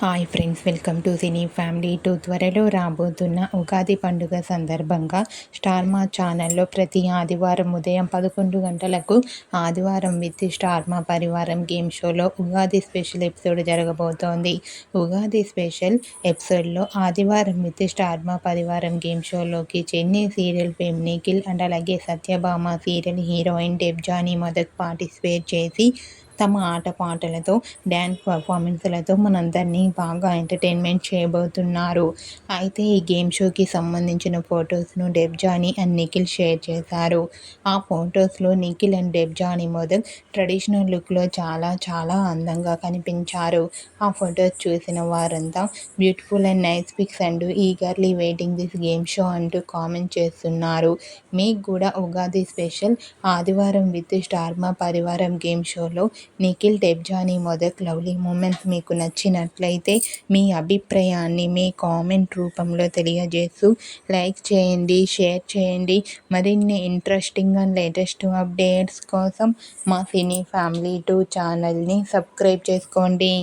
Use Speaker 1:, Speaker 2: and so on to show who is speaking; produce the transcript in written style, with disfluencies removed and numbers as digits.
Speaker 1: Hi friends, welcome to cine family two. త్వరలో రాబోతున్న ఉగాది పండుగ సందర్భంగా స్టార్ మా ఛానల్లో ప్రతి ఆదివారం ఉదయం 11 గంటలకు ఆదివారం with Star Maa Parivaram game షోలో ఉగాది స్పెషల్ ఎపిసోడ్ జరగబోతోంది. ఉగాది స్పెషల్ ఎపిసోడ్లో ఆదివారం with Star Maa Parivaram game షోలోకి Chennai serial fame Nikhil and అలాగే Satyabhama serial heroine Debjani Modak participate చేసి తమ ఆటపాటలతో డ్యాన్స్ పర్ఫార్మెన్స్లతో మనందరినీ బాగా ఎంటర్టైన్మెంట్ చేయబోతున్నారు. అయితే ఈ గేమ్ షోకి సంబంధించిన ఫొటోస్ను డెబ్జానీ అండ్ నిఖిల్ షేర్ చేశారు. ఆ ఫొటోస్లో నిఖిల్ అండ్ డెబ్జానీ మొదల్ ట్రెడిషనల్ లుక్లో చాలా చాలా అందంగా కనిపించారు. ఆ ఫొటోస్ చూసిన వారంతా బ్యూటిఫుల్ అండ్ నైస్ పిక్స్ అంటూ eagerly waiting this game show అంటూ కామెంట్ చేస్తున్నారు. మీకు కూడా ఉగాది స్పెషల్ ఆదివారం with Star Maa Parivaram game షోలో నిఖిల్, డెబ్జానీ మొదక్ లవ్లీ మూమెంట్స్ మీకు నచ్చినట్లయితే మీ అభిప్రాయాన్ని మీ కామెంట్ రూపంలో తెలియజేస్తూ లైక్ చేయండి, షేర్ చేయండి. మరిన్ని ఇంట్రెస్టింగ్ అండ్ లేటెస్ట్ అప్డేట్స్ కోసం మా సినీ ఫ్యామిలీ 2 ఛానల్ని సబ్స్క్రైబ్ చేసుకోండి.